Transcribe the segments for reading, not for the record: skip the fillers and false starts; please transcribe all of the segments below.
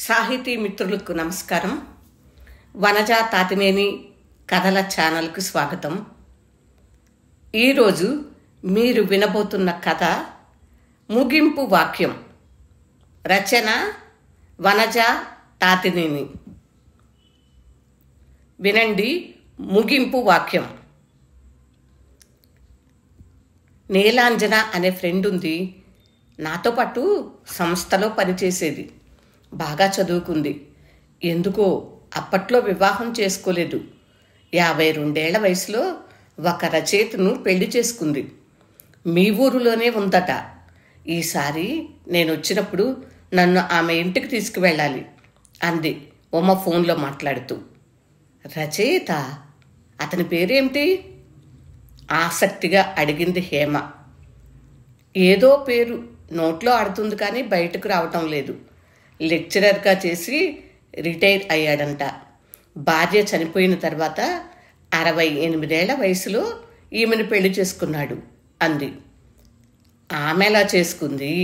సాహితీ మిత్రులకు నమస్కారం. వనజ తాతినేని కథల ఛానల్కు స్వాగతం. ఈరోజు మీరు వినబోతున్న కథ ముగింపు వాక్యం. రచన వనజ తాతినేని. వినండి ముగింపు వాక్యం. నీలాంజన అనే ఫ్రెండ్ ఉంది. నాతో పాటు సంస్థలో పనిచేసేది. బాగా చదువుకుంది. ఎందుకో అప్పట్లో వివాహం చేసుకోలేదు. 52 వయసులో ఒక రచయితను పెళ్లి చేసుకుంది. మీ ఊరిలోనే ఉందట. ఈసారి నేను వచ్చినప్పుడు నన్ను ఆమె ఇంటికి తీసుకువెళ్ళాలి అంది ఉమ ఫోన్లో మాట్లాడుతూ. రచయిత? అతని పేరేమిటి? ఆసక్తిగా అడిగింది హేమ. ఏదో పేరు నోట్లో ఆడుతుంది కానీ బయటకు రావటం లేదు. లెక్చరర్గా చేసి రిటైర్ అయ్యాడంట. భార్య చనిపోయిన తర్వాత 68 వయసులో ఈమెను పెళ్లి చేసుకున్నాడు అంది. ఆమె ఎలా చేసుకుంది?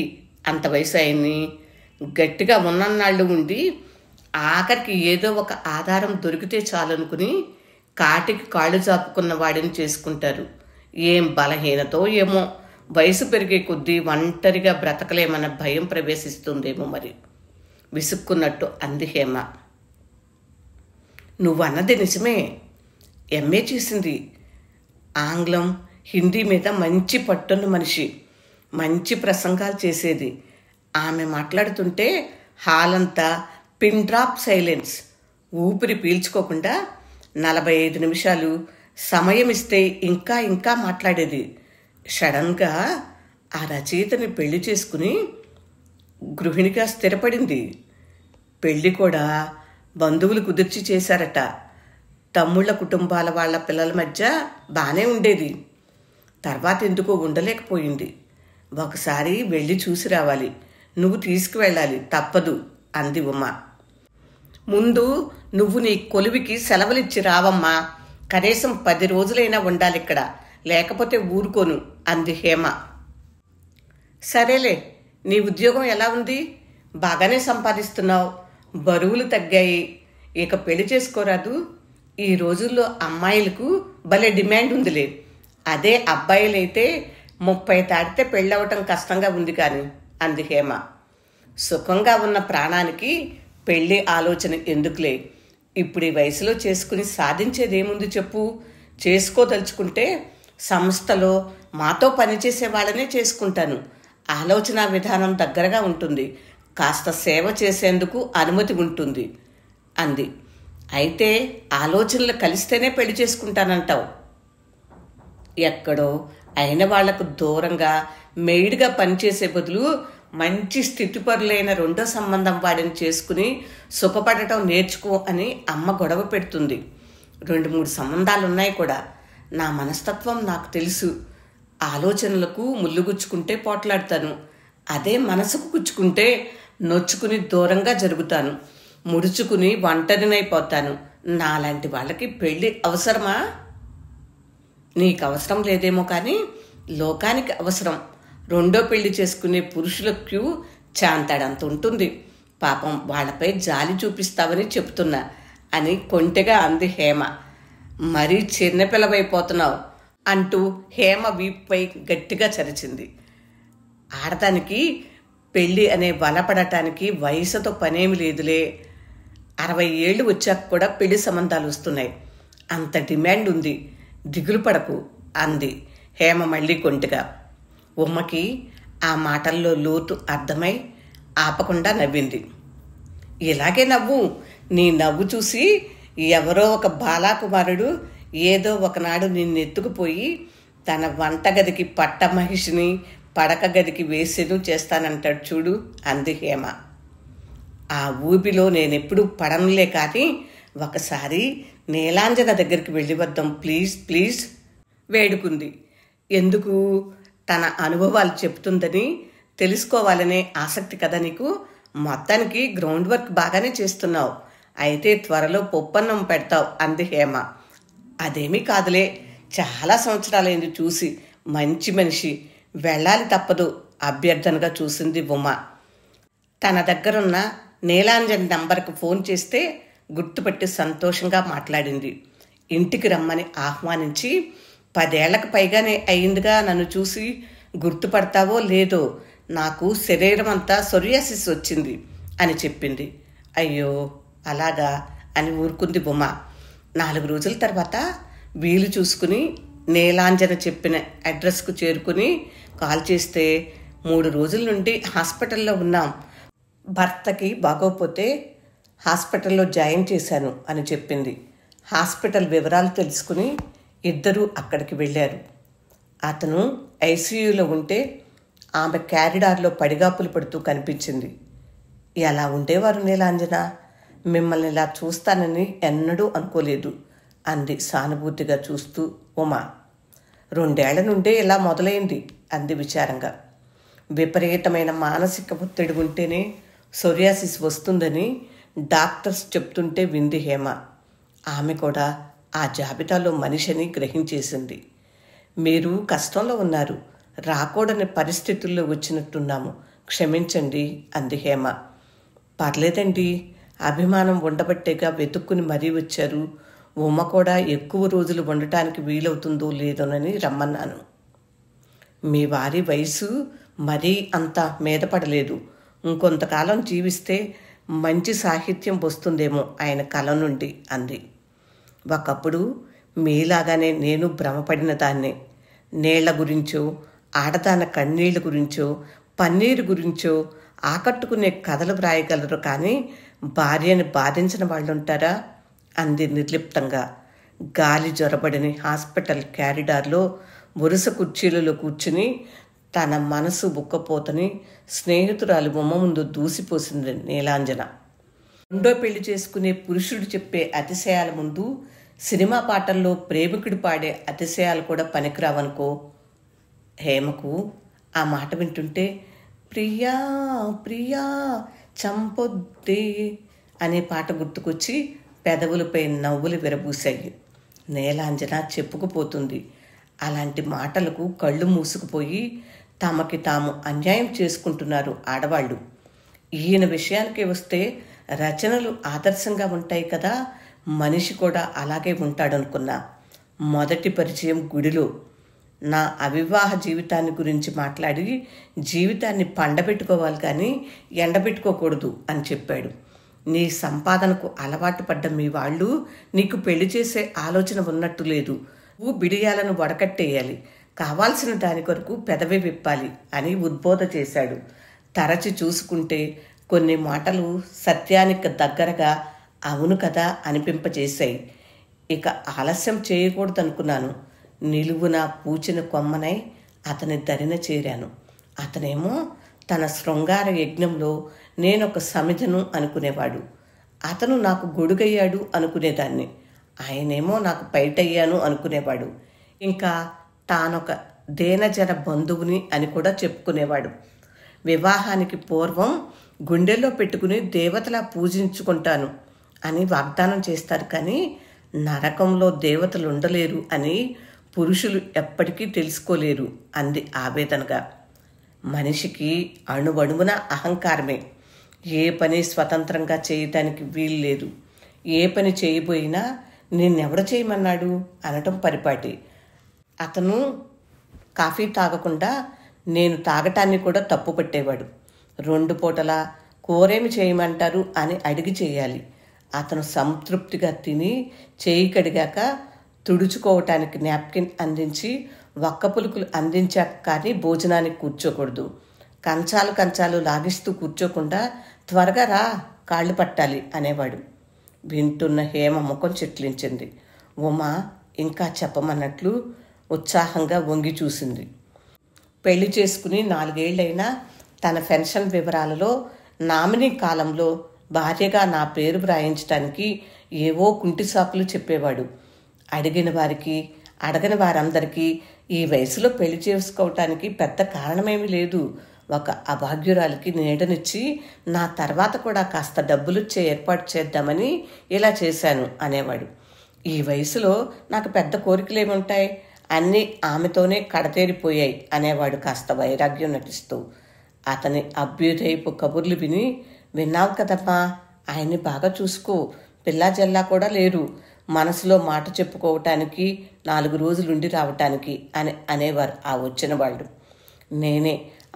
అంత వయసు అయింది. గట్టిగా ఉన్నన్నాళ్ళు ఉండి ఆఖరికి ఏదో ఒక ఆధారం దొరికితే చాలనుకుని కాటికి కాళ్ళు చాపుకున్న వాడిని చేసుకుంటారు. ఏం బలహీనతో ఏమో. వయసు పెరిగే కొద్దీ ఒంటరిగా బ్రతకలేమన్న భయం ప్రవేశిస్తుందేమో మరి. విసుక్కున్నట్టు అంది హేమ. నువ్వన్నది నిజమే. ఎంఏ చేసింది. ఆంగ్లం, హిందీ మీద మంచి పట్టున్న మనిషి. మంచి ప్రసంగాలు చేసేది. ఆమె మాట్లాడుతుంటే హాల్ అంతా పిన్ డ్రాప్ సైలెన్స్. ఊపిరి పీల్చుకోకుండా 45 నిమిషాలు సమయం ఇస్తే ఇంకా ఇంకా మాట్లాడేది. సడన్గా ఆ రచయితని పెళ్లి చేసుకుని గృహిణిగా స్థిరపడింది. పెళ్లి కూడా బంధువులు కుదిర్చి చేశారట. తమ్ముళ్ళ కుటుంబాల వాళ్ళ పిల్లల మధ్య బాగానే ఉండేది. తర్వాత ఎందుకో ఉండలేకపోయింది. ఒకసారి వెళ్ళి చూసి రావాలి. నువ్వు తీసుకువెళ్ళాలి, తప్పదు అంది ఉమ. ముందు నువ్వు నీ కొలువికి సెలవులిచ్చి రావమ్మా. కనీసం 10 రోజులైనా ఉండాలి ఇక్కడ, లేకపోతే ఊరుకోను అంది హేమ. సరేలే, నీ ఉద్యోగం ఎలా ఉంది? బాగానే సంపాదిస్తున్నావు. బరువులు తగ్గాయి. ఇక పెళ్లి చేసుకోరాదు? ఈ రోజుల్లో అమ్మాయిలకు భలే డిమాండ్ ఉందిలే. అదే అబ్బాయిలైతే 30 దాటితే పెళ్ళవటం కష్టంగా ఉంది కానీ అంది హేమ. సుఖంగా ఉన్న ప్రాణానికి పెళ్లి ఆలోచన ఎందుకులే. ఇప్పుడు ఈ వయసులో చేసుకుని సాధించేదేముంది చెప్పు? చేసుకోదలుచుకుంటే సంస్థలో మాతో పనిచేసే వాళ్ళనే చేసుకుంటాను. ఆలోచన విధానం దగ్గరగా ఉంటుంది. కాస్త సేవ చేసేందుకు అనుమతి ఉంటుంది అంది. అయితే ఆలోచనలు కలిస్తేనే పెళ్లి చేసుకుంటానంటావు? ఎక్కడో అయిన వాళ్లకు దూరంగా మెయిడ్గా పనిచేసే బదులు మంచి స్థితిపరులైన రెండో సంబంధం వాడిని చేసుకుని సుఖపడటం నేర్చుకో అని అమ్మ గొడవ పెడుతుంది. 2-3 సంబంధాలున్నాయి కూడా. నా మనస్తత్వం నాకు తెలుసు. ఆలోచనలకు ముళ్ళు గుచ్చుకుంటే పోట్లాడతాను. అదే మనసుకు గుచ్చుకుంటే నొచ్చుకుని దూరంగా జరుగుతాను. ముడుచుకుని ఒంటరినైపోతాను. నాలాంటి వాళ్ళకి పెళ్ళి అవసరమా? నీకు అవసరం లేదేమో కానీ లోకానికి అవసరం. రెండో పెళ్లి చేసుకునే పురుషుల క్యూ చాంతాడంత ఉంటుంది. పాపం వాళ్ళపై జాలి చూపిస్తావని చెప్తున్నా అని కొంటెగా అంది హేమ. మరీ చిన్నపిల్లవైపోతున్నావు అంటూ హేమ వీపుపై గట్టిగా చరిచింది. ఆడదానికి పెళ్ళి అనే బలపడటానికి వయసుతో పనేమి లేదులే. 60 ఏళ్ళు వచ్చాక కూడా పెళ్లి సంబంధాలు వస్తున్నాయి. అంత డిమాండ్ ఉంది. దిగులు పడకు అంది హేమ మళ్ళీ కొంటిగా. ఉమ్మకి ఆ మాటల్లో లోతు అర్థమై ఆపకుండా నవ్వింది. ఇలాగే నవ్వు. నీ నవ్వు చూసి ఎవరో ఒక బాలాకుమారుడు ఏదో ఒకనాడు నిన్నెత్తుకుపోయి తన వంటగదికి పట్టమహిషిని పడక గదికి వేసేను చేస్తానంటాడు చూడు అంది హేమ. ఆ ఊబిలో నేనెప్పుడు పడనులే కానీ ఒకసారి నీలాంజన దగ్గరికి వెళ్ళి వద్దాం ప్లీజ్ ప్లీజ్ వేడుకుంది. ఎందుకు? తన అనుభవాలు చెప్తుందని తెలుసుకోవాలనే ఆసక్తి కదా నీకు? మొత్తానికి గ్రౌండ్ వర్క్ బాగానే చేస్తున్నావు. అయితే త్వరలో పొప్పన్నం పెడతావు అంది హేమ. అదేమీ కాదులే. చాలా సంవత్సరాలైంది చూసి. మంచి మనిషి. వెళ్ళాలి తప్పదు అభ్యర్థనగా చూసింది ఉమ. తన దగ్గరున్న నీలాంజన్ నంబర్కు ఫోన్ చేస్తే గుర్తుపట్టి సంతోషంగా మాట్లాడింది. ఇంటికి రమ్మని ఆహ్వానించి 10 ఏళ్లకు పైగానే అయిందిగా నన్ను చూసి, గుర్తుపడతావో లేదో నాకు శరీరం అంతా సొరియాసిస్ వచ్చింది అని చెప్పింది. అయ్యో అలాగా అని ఊరుకుంది ఉమ. 4 రోజుల తర్వాత వీలు చూసుకుని నీలాంజన చెప్పిన అడ్రస్కు చేరుకుని కాల్ చేస్తే 3 రోజుల నుండి హాస్పిటల్లో ఉన్నాం, భర్తకి బాగోపోతే హాస్పిటల్లో జాయిన్ చేశాను అని చెప్పింది. హాస్పిటల్ వివరాలు తెలుసుకుని ఇద్దరూ అక్కడికి వెళ్ళారు. అతను ఐసీయూలో ఉంటే ఆమె క్యారిడార్లో పడిగాపులు పడుతూ కనిపించింది. ఎలా ఉండేవారు నీలాంజన, మిమ్మల్ని ఇలా చూస్తానని ఎన్నడూ అనుకోలేదు అంది సానుభూతిగా చూస్తూ ఉమ. 2 ఏళ్ల నుండే ఇలా మొదలైంది అంది విచారంగా. విపరీతమైన మానసిక ఒత్తిడి ఉంటేనే సొరియాసిస్ వస్తుందని డాక్టర్స్ చెప్తుంటే వింది హేమ. ఆమె కూడా ఆ జాబితాలో మనిషిని గ్రహించేసింది. మీరు కష్టంలో ఉన్నారు, రాకూడని పరిస్థితుల్లో వచ్చినట్టున్నాము, క్షమించండి అంది హేమ. పర్లేదండి, అభిమానం ఉండబట్టేగా వెతుక్కుని మరీ వచ్చారు. ఉమ కూడా ఎక్కువ రోజులు ఉండటానికి వీలవుతుందో లేదోనని రమ్మన్నాను. మీ వారి వయసు మరీ అంత మీద పడలేదు, ఇంకొంతకాలం జీవిస్తే మంచి సాహిత్యం వస్తుందేమో ఆయన కళ నుండి అంది. ఒకప్పుడు మీలాగానే నేను భ్రమపడిన దాన్నే. నీళ్ల గురించో, ఆడదాన కన్నీళ్ల గురించో, పన్నీరు గురించో ఆకట్టుకునే కథలు వ్రాయగలరు, కానీ భార్యని బాధించిన వాళ్ళుంటారా అంది నిర్లిప్తంగా. గాలి జ్వరబడిని హాస్పిటల్ క్యారిడార్లో వరుస కుర్చీలలో కూర్చుని తన మనసు బుక్కపోతని స్నేహితురాలు బొమ్మ ముందు దూసిపోసింది నీలాంజన. రెండో పెళ్లి చేసుకునే పురుషుడు చెప్పే అతిశయాల ముందు సినిమా పాటల్లో ప్రేమికుడు పాడే అతిశయాలు కూడా పనికిరావనుకో. హేమకు ఆ మాట వింటుంటే ప్రియా ప్రియా చంపొద్దే అనే పాట గుర్తుకొచ్చి పెదవులపై నవ్వులు విరబూశాయి. నీలాంజన చెప్పుకుపోతుంది. అలాంటి మాటలకు కళ్ళు మూసుకుపోయి తమకి తాము అన్యాయం చేసుకుంటున్నారు ఆడవాళ్ళు. ఈయన విషయానికి వస్తే రచనలు ఆదర్శంగా ఉంటాయి కదా, మనిషి కూడా అలాగే ఉంటాడనుకున్నా. మొదటి పరిచయం గుడిలో. నా అవివాహ జీవితాన్ని గురించి మాట్లాడి జీవితాన్ని పండబెట్టుకోవాలి కానీ ఎండబెట్టుకోకూడదు అని చెప్పాడు. నీ సంపాదనకు అలవాటు పడ్డ మీ వాళ్ళు నీకు పెళ్లి చేసే ఆలోచన ఉన్నట్టు లేదు. నువ్వు బిడియాలను వడకట్టేయాలి, కావాల్సిన దాని కొరకు పెదవి విప్పాలి అని ఉద్బోధ చేశాడు. తరచి చూసుకుంటే కొన్ని మాటలు సత్యానికి దగ్గరగా అవును కదా అనిపింపచేశాయి. ఇక ఆలస్యం చేయకూడదనుకున్నాను. నిలువున పూచిన కొమ్మనై అతని దరిన చేరాను. అతనేమో తన శృంగార యజ్ఞంలో నేనొక సమిధను అనుకునేవాడు. అతను నాకు గొడుగయ్యాడు అనుకునేదాన్ని. ఆయనేమో నాకు పైటయ్యాను అనుకునేవాడు. ఇంకా తానొక దేనజన బంధువుని అని కూడా చెప్పుకునేవాడు. వివాహానికి పూర్వం గుండెల్లో పెట్టుకుని దేవతలా పూజించుకుంటాను అని వాగ్దానం చేస్తారు, కానీ నరకంలో దేవతలు ఉండలేరు అని పురుషులు ఎప్పటికీ తెలుసుకోలేరు అంది ఆవేదనగా. మనిషికి అణువణువున అహంకారమే. ఏ పని స్వతంత్రంగా చేయటానికి వీలు లేదు. ఏ పని చేయబోయినా నిన్నెవడు చేయమన్నాడు అనటం పరిపాటి. అతను కాఫీ తాగకుండా నేను తాగటాన్ని కూడా తప్పు పట్టేవాడు. 2 పూటలా కూరేమి చేయమంటారు అని అడిగి చేయాలి. అతను సంతృప్తిగా తిని చేయి కడిగాక తుడుచుకోవటానికి నాప్కిన్ అందించి వక్క పులుకులు అందించాక కానీ భోజనానికి కూర్చోకూడదు. కంచాలు లాగిస్తూ కూర్చోకుండా త్వరగా రా, కాళ్ళు పట్టాలి అనేవాడు. వింటున్న హేమ ముఖం చిట్లించింది. ఉమ ఇంకా చెప్పమన్నట్లు ఉత్సాహంగా వంగి చూసింది. పెళ్లి చేసుకుని 4 ఏళ్లైనా తన పెన్షన్ వివరాలలో నామినీ కాలంలో భార్యగా నా పేరు వ్రాయించడానికి ఏవో కుంటి సాకులు చెప్పేవాడు. అడిగిన వారికి అడగని వారందరికీ ఈ వయసులో పెళ్లి చేసుకోవటానికి పెద్ద కారణమేమీ లేదు, ఒక అభాగ్యురాలికి నీడనిచ్చి నా తర్వాత కూడా కాస్త డబ్బులుచ్చే ఏర్పాటు చేద్దామని ఇలా చేశాను అనేవాడు. ఈ వయసులో నాకు పెద్ద కోరికలేముంటాయి, అన్నీ ఆమెతోనే కడతేరిపోయాయి అనేవాడు కాస్త వైరాగ్యం నటిస్తూ. అతని అభ్యుదయపు కబుర్లు విని విన్నావు కదమ్మా, ఆయన్ని బాగా చూసుకో, పిల్లా జల్లా కూడా లేరు, మనసులో మాట చెప్పుకోవటానికి 4 రోజులుండి రావటానికి అని అనేవారు ఆ వచ్చిన వాళ్ళు. నేనే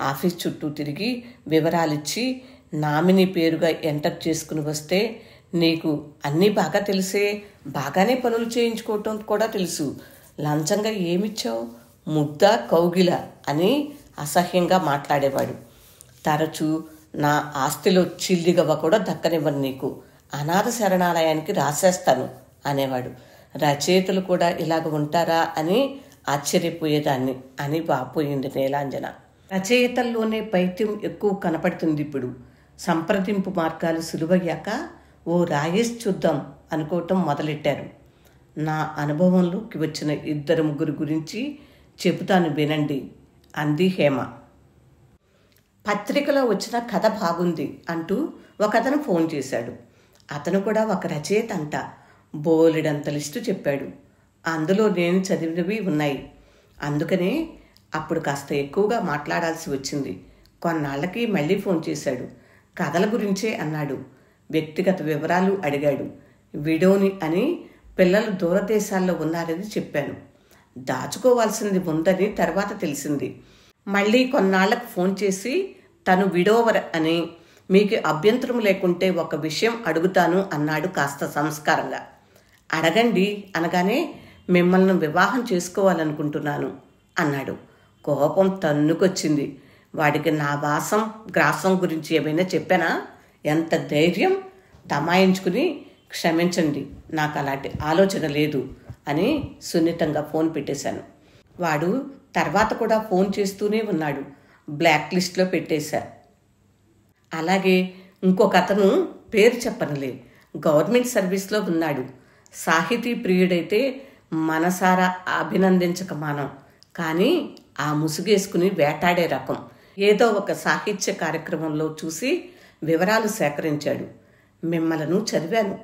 ఆఫీస్ చుట్టూ తిరిగి వివరాలిచ్చి నామినీ పేరుగా ఎంటర్ చేసుకుని వస్తే, నీకు అన్నీ బాగా తెలిసే, బాగానే పనులు చేయించుకోవటం కూడా తెలుసు, లంచంగా ఏమిచ్చావు, ముద్ద కౌగిల అని అసహ్యంగా మాట్లాడేవాడు. తరచూ నా ఆస్తిలో చిల్లిగవ్వ కూడా దక్కనివ్వను నీకు, అనాథ శరణాలయానికి రాసేస్తాను అనేవాడు. రచయితలు కూడా ఇలాగ ఉంటారా అని ఆశ్చర్యపోయేదాన్ని అని వాపోయింది నీలాంజన. రచయితల్లోనే పైత్యం ఎక్కువ కనపడుతుంది ఇప్పుడు. సంప్రదింపు మార్గాలు సులువయ్యాక ఓ రాయేసి చూద్దాం అనుకోవటం మొదలెట్టారు. నా అనుభవంలోకి వచ్చిన 2-3 గురించి చెబుతాను వినండి అంది హేమ. పత్రికలో వచ్చిన కథ బాగుంది అంటూ ఒకతను ఫోన్ చేశాడు. అతను కూడా ఒక రచయిత అంట. బోలెడంత లిస్టు చెప్పాడు. అందులో నేను చదివినవి ఉన్నాయి. అందుకనే అప్పుడు కాస్త ఎక్కువగా మాట్లాడాల్సి వచ్చింది. కొన్నాళ్లకి మళ్ళీ ఫోన్ చేశాడు. కథల గురించే అన్నాడు. వ్యక్తిగత వివరాలు అడిగాడు. విడోని అని పిల్లలు దూరదేశాల్లో ఉన్నారని చెప్పాను. దాచుకోవాల్సింది ఉందని తర్వాత తెలిసింది. మళ్ళీ కొన్నాళ్లకు ఫోన్ చేసి తను విడోవర్ అని, మీకు అభ్యంతరం లేకుంటే ఒక విషయం అడుగుతాను అన్నాడు కాస్త సంస్కారంగా. అడగండి అనగానే, మిమ్మల్ని వివాహం చేసుకోవాలనుకుంటున్నాను అన్నాడు. కోపం తన్నుకొచ్చింది. వాడికి నా వాసం గ్రాసం గురించి ఏమైనా చెప్పానా? ఎంత ధైర్యం! తమాయించుకుని, క్షమించండి, నాకు అలాంటి ఆలోచన లేదు అని సున్నితంగా ఫోన్ పెట్టేశాను. వాడు తర్వాత కూడా ఫోన్ చేస్తూనే ఉన్నాడు. బ్లాక్ లిస్ట్లో పెట్టేశా. అలాగే ఇంకొక అతను, పేరు చెప్పనులే, గవర్నమెంట్ సర్వీస్లో ఉన్నాడు. సాహితీ ప్రియుడైతే మనసారా అభినందించక మానం. కానీ ఆ ముసుగేసుకుని వేటాడే రకం. ఏదో ఒక సాహిత్య కార్యక్రమంలో చూసి వివరాలు సేకరించాడు. మిమ్మలను చదివాను.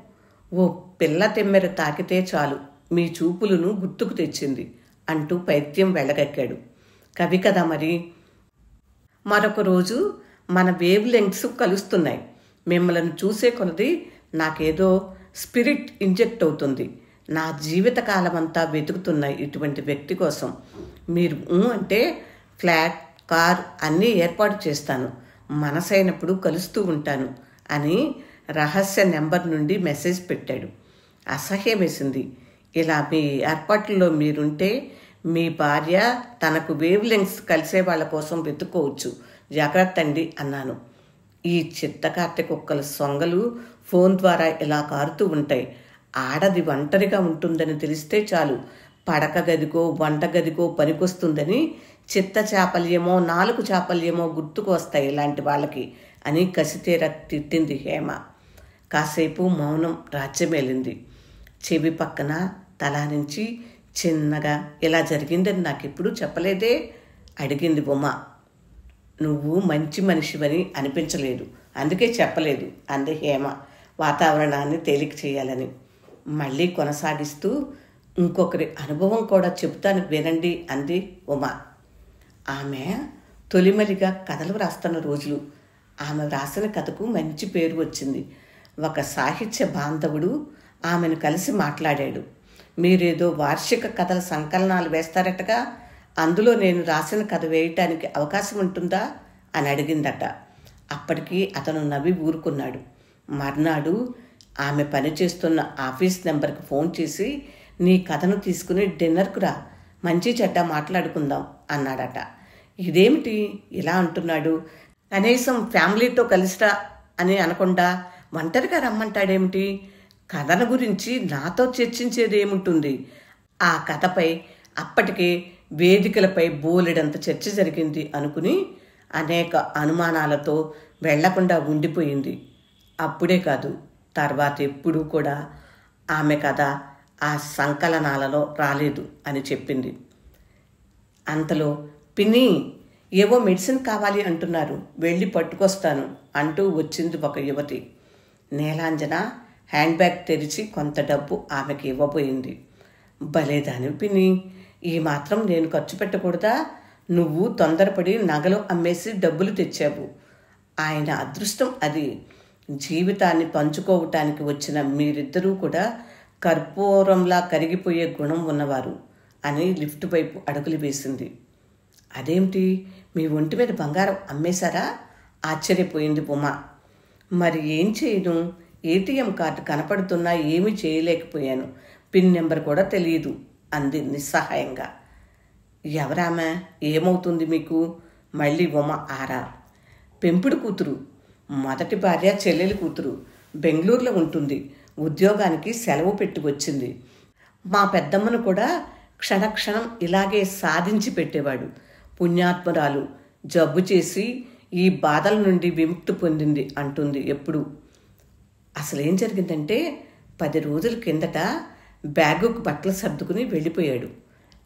ఓ పిల్ల తెమ్మెర తాకితే చాలు మీ చూపులను గుర్తుకు తెచ్చింది అంటూ పైత్యం వెళ్ళగక్కాడు. కవి కదా మరి. మరొక రోజు మన వేవ్ లెంగ్త్స్ కలుస్తున్నాయి. మిమ్మల్ని చూసే కొలది నాకేదో స్పిరిట్ ఇంజెక్ట్ అవుతుంది. నా జీవితకాలమంతా వెతుకుతున్నాయి ఇటువంటి వ్యక్తి కోసం. మీరు అంటే ఫ్లాట్, కార్ అన్నీ ఏర్పాటు చేస్తాను. మనసైనప్పుడు కలుస్తూ ఉంటాను అని రహస్య నెంబర్ నుండి మెసేజ్ పెట్టాడు. అసహ్యం వేసింది. ఇలా మీ ఏర్పాట్లలో మీరుంటే మీ భార్య తనకు వేవ్ లెంగ్స్ కలిసే వాళ్ళ కోసం వెతుక్కోవచ్చు. జాగ్రత్త అండి అన్నాను. ఈ చిత్తకార్తె కుక్కల సొంగలు ఫోన్ ద్వారా ఇలా కారుతూ ఉంటాయి. ఆడది ఒంటరిగా ఉంటుందని తెలిస్తే చాలు, పడక గదికో వంటగదికో పనికొస్తుందని చిత్త చాపల్యమో 4 చాపల్యమో గుర్తుకు వస్తాయి ఇలాంటి వాళ్ళకి అని కసితీర తిట్టింది హేమ. కాసేపు మౌనం రాజ్యమేలింది. చెవి పక్కన తలా నుంచి చిన్నగా, ఇలా జరిగిందని నాకెప్పుడు చెప్పలేదే అడిగింది ఉమ. నువ్వు మంచి మనిషివని అనిపించలేదు, అందుకే చెప్పలేదు అంది హేమ వాతావరణాన్ని తేలిక చేయాలని. మళ్ళీ కొనసాగిస్తూ, ఇంకొకరి అనుభవం కూడా చెబుతాను వినండి అంది ఉమ. ఆమె తొలిమలిగా కథలు వ్రాస్తున్న రోజులు. ఆమె వ్రాసిన కథకు మంచి పేరు వచ్చింది. ఒక సాహిత్య బాంధవుడు ఆమెను కలిసి మాట్లాడాడు. మీరేదో వార్షిక కథల సంకలనాలు వేస్తారటగా, అందులో నేను రాసిన కథ వేయటానికి అవకాశం ఉంటుందా అని అడిగిందట. అప్పటికి అతను నవ్వి ఊరుకున్నాడు. మర్నాడు ఆమె పనిచేస్తున్న ఆఫీస్ నెంబర్కి ఫోన్ చేసి, నీ కథను తీసుకుని డిన్నర్కు రా, మంచి చెడ్డ మాట్లాడుకుందాం అన్నాడట. ఇదేమిటి ఇలా అంటున్నాడు, కనీసం ఫ్యామిలీతో కలిసిరా అని అనకుండా ఒంటరిగా రమ్మంటాడేమిటి? కథన గురించి నాతో చర్చించేదేముంటుంది? ఆ కథపై అప్పటికే వేదికలపై బోలెడంత చర్చ జరిగింది అనుకుని అనేక అనుమానాలతో వెళ్లకుండా ఉండిపోయింది. అప్పుడే కాదు, తర్వాత ఎప్పుడూ కూడా ఆమె కథ ఆ సంకలనాలలో రాలేదు అని చెప్పింది. అంతలో, పిన్ని, ఏవో మెడిసిన్ కావాలి అంటున్నారు, వెళ్ళి పట్టుకొస్తాను అంటూ వచ్చింది ఒక యువతి. నీలాంజన హ్యాండ్ బ్యాగ్ తెరిచి కొంత డబ్బు ఆమెకి ఇవ్వబోయింది. భలేదాని పిన్ని, ఈ మాత్రం నేను ఖర్చు పెట్టకూడదా? నువ్వు తొందరపడి నగలు అమ్మేసి డబ్బులు తెచ్చావు. ఆయన అదృష్టం అది. జీవితాన్ని పంచుకోవటానికి వచ్చిన మీరిద్దరూ కూడా కర్పూరంలా కరిగిపోయే గుణం ఉన్నవారు అని లిఫ్ట్ వైపు అడుగులు వేసింది. అదేమిటి, మీ ఒంటి మీద బంగారం అమ్మేశారా? ఆశ్చర్యపోయింది ఉమ. మరి ఏం చేయను, ఏటీఎం కార్డు కనపడుతున్నా ఏమీ చేయలేకపోయాను, పిన్ నెంబర్ కూడా తెలియదు అంది నిస్సహాయంగా. ఎవరామె, ఏమవుతుంది మీకు? మళ్ళీ ఉమ ఆరా. పెంపుడు కూతురు, మొదటి భార్య చెల్లెలి కూతురు, బెంగళూరులో ఉంటుంది, ఉద్యోగానికి సెలవు పెట్టి వచ్చింది. మా పెద్దమ్మను కూడా క్షణక్షణం ఇలాగే సాధించి పెట్టేవాడు. పుణ్యాత్మురాలు, జబ్బు చేసి ఈ బాధల నుండి విముక్తి పొందింది అంటుంది ఎప్పుడు. అసలేం జరిగిందంటే 10 రోజుల కిందట బ్యాగుకు బట్టలు సర్దుకుని వెళ్ళిపోయాడు.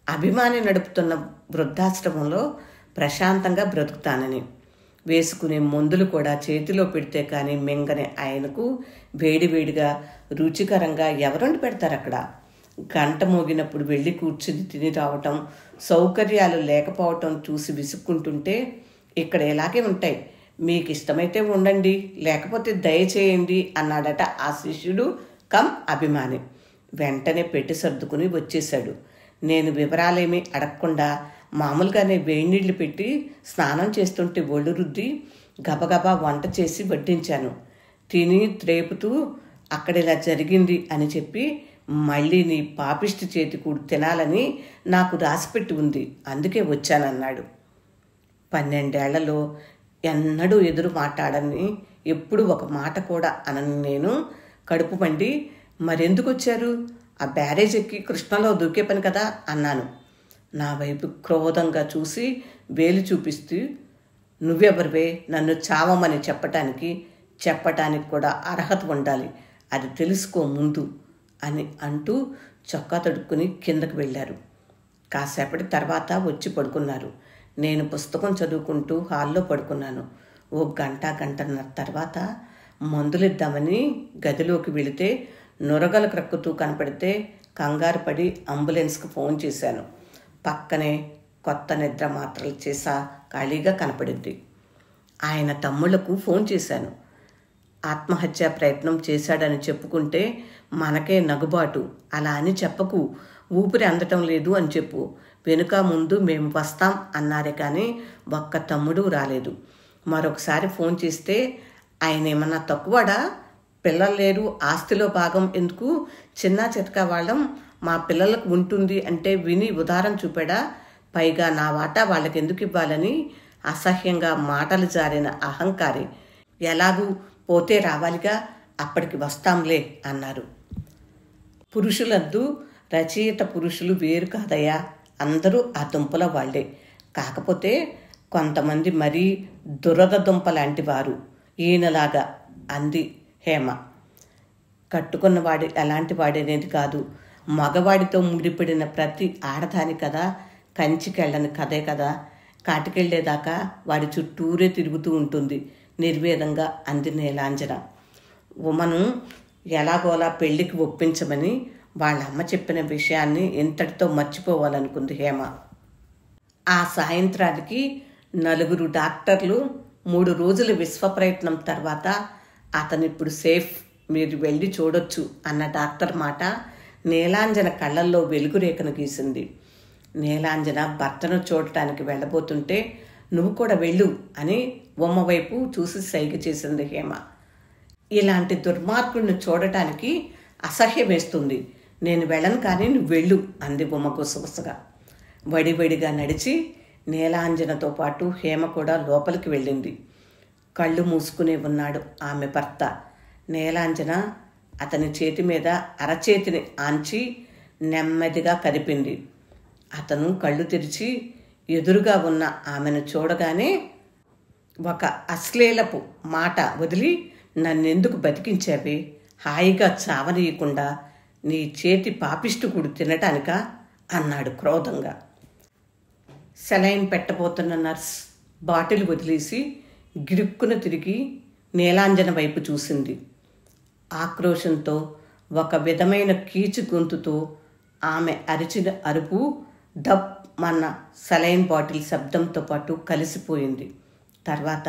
అభిమాని నడుపుతున్న వృద్ధాశ్రమంలో ప్రశాంతంగా బ్రతుకుతానని. వేసుకునే మందులు కూడా చేతిలో పెడితే కానీ మింగని ఆయనకు వేడివేడిగా రుచికరంగా ఎవరండి పెడతారు అక్కడ? గంట మోగినప్పుడు వెళ్ళి కూర్చుని తిని రావటం, సౌకర్యాలు లేకపోవటం చూసి విసుక్కుంటుంటే, ఇక్కడ ఇలాగే ఉంటాయి, మీకు ఇష్టమైతే ఉండండి, లేకపోతే దయచేయండి అన్నాడట ఆ శిష్యుడు కమ్ అభిమాని. వెంటనే పెట్టి సర్దుకుని వచ్చేశాడు. నేను వివరాలేమీ అడగకుండా మామూలుగానే వేడినీళ్లు పెట్టి స్నానం చేస్తుంటే ఒళ్ళు రుద్ది గబగబా వంట చేసి వడ్డించాను. తిని త్రేపుతూ అక్కడ ఇలా జరిగింది అని చెప్పి, మళ్ళీ నీ పాపిష్టి చేతి కూడు తినాలని నాకు రాసిపెట్టి ఉంది, అందుకే వచ్చానన్నాడు. 12 ఏళ్లలో ఎన్నడూ ఎదురు మాట్లాడని, ఎప్పుడు ఒక మాట కూడా అనని నేను కడుపు మండి, మరెందుకు వచ్చారు? ఆ బ్యారేజ్ ఎక్కి కృష్ణలో దూకే పని కదా అన్నాను. నా వైపు క్రోధంగా చూసి వేలు చూపిస్తూ, నువ్వెవరివే నన్ను చావమని చెప్పటానికి కూడా అర్హత ఉండాలి, అది తెలుసుకో ముందు అని అంటూ చొక్కా తడుక్కుని కిందకు వెళ్ళారు. కాసేపటి తర్వాత వచ్చి పడుకున్నారు. నేను పుస్తకం చదువుకుంటూ హాల్లో పడుకున్నాను. ఓ గంటన్నర తర్వాత మందులిద్దామని గదిలోకి వెళితే నురగలు క్రక్కుతూ కనపడితే కంగారు పడి అంబులెన్స్కి ఫోన్ చేశాను. పక్కనే కొత్త నిద్ర మాత్రలు చేసా ఖాళీగా కనపడింది. ఆయన తమ్ముళ్లకు ఫోన్ చేశాను. ఆత్మహత్యా ప్రయత్నం చేశాడని చెప్పుకుంటే మనకే నగుబాటు, అలా అని చెప్పకు, ఊపిరి అందటం లేదు అని చెప్పు, వెనుక ముందు మేము వస్తాం అన్నారే కానీ ఒక్క తమ్ముడు రాలేదు. మరొకసారి ఫోన్ చేస్తే, ఆయన ఏమన్నా తక్కువడా? పిల్లలు లేరు, ఆస్తిలో భాగం ఎందుకు, చిన్న చితకా వాళ్ళం, మా పిల్లలకు ఉంటుంది అంటే విని ఉదారం చూపాడా? పైగా నా వాటా వాళ్ళకి ఎందుకు ఇవ్వాలని అసహ్యంగా మాటలు జారిన అహంకారి. ఎలాగూ పోతే రావాలిగా, అప్పటికి వస్తాంలే అన్నారు. పురుషులందు రచయిత పురుషులు వేరు కాదయ్యా, అందరూ ఆ దుంపల వాళ్లే. కాకపోతే కొంతమంది మరీ దురద దుంప లాంటి వారు, ఈయనలాగా అంది హేమ. కట్టుకున్నవాడి ఎలాంటి వాడనేది కాదు, మగవాడితో ముడిపడిన ప్రతి ఆడదాని కదా కంచికెళ్ళని కథే కదా, కాటికెళ్లేదాకా వాడి చుట్టూరే తిరుగుతూ ఉంటుంది నిర్వేదంగా అంది నీలాంజన. ఉమను ఎలాగోలా పెళ్లికి ఒప్పించమని వాళ్ళమ్మ చెప్పిన విషయాన్ని ఇంతటితో మర్చిపోవాలనుకుంది హేమ. ఆ సాయంత్రానికి 4 డాక్టర్లు 3 రోజుల విశ్వప్రయత్నం తర్వాత అతనిప్పుడు సేఫ్, మీరు వెళ్ళి చూడొచ్చు అన్న డాక్టర్ మాట నీలాంజన కళ్ళల్లో వెలుగురేఖను గీసింది. నీలాంజన భర్తను చూడటానికి వెళ్ళబోతుంటే, నువ్వు కూడా వెళ్ళు అని ఉమ్మ వైపు చూసి సైగ చేసింది హేమ. ఇలాంటి దుర్మార్గుడిని చూడటానికి అసహ్యం వేస్తుంది, నేను వెళ్ళను కానీ నువ్వు వెళ్ళు అంది ఉమ్మ గుసగుసగా. వడివడిగా నడిచి నీలాంజనతో పాటు హేమ కూడా లోపలికి వెళ్ళింది. కళ్ళు మూసుకునే ఉన్నాడు ఆమె భర్త. నీలాంజన అతని చేతి మీద అరచేతిని ఆంచి నెమ్మదిగా కదిపింది. అతను కళ్ళు తెరిచి ఎదురుగా ఉన్న ఆమెను చూడగానే ఒక అశ్లీలపు మాట వదిలి, నన్నెందుకు బతికించావే, హాయిగా చావనీయకుండా నీ చేతి పాపిష్టికుడు తినటానికా అన్నాడు క్రోధంగా. సెలైన్ పెట్టబోతున్న నర్స్ బాటిల్ వదిలేసి గిరుక్కున తిరిగి నీలాంజన వైపు చూసింది. ఆక్రోశంతో ఒక విధమైన కీచు గొంతుతో ఆమె అరిచిన అరుపు డబ్ మన సెలైన్ బాటిల్ శబ్దంతో పాటు కలిసిపోయింది. తర్వాత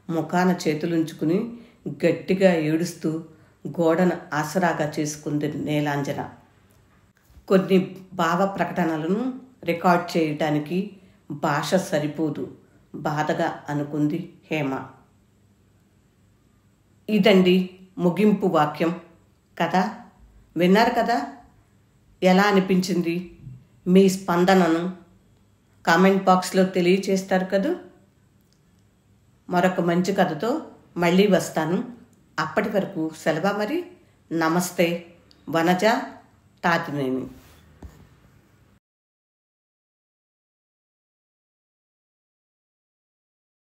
ముఖాన చేతులుంచుకుని గట్టిగా ఏడుస్తూ గోడను ఆసరాగా చేసుకుంది నీలాంజన. కొన్ని భావ ప్రకటనలను రికార్డ్ చేయడానికి భాష సరిపోదు, బాధగా అనుకుంది హేమ. ఇదండి ముగింపు వాక్యం. కథ విన్నారు కదా? ఎలా అనిపించింది? మీ స్పందనను కామెంట్ బాక్స్లో తెలియచేస్తారు కదూ. మరొక మంచి కథతో మళ్ళీ వస్తాను. అప్పటి వరకు సెలవు మరి. నమస్తే. వనజ తాతినేని.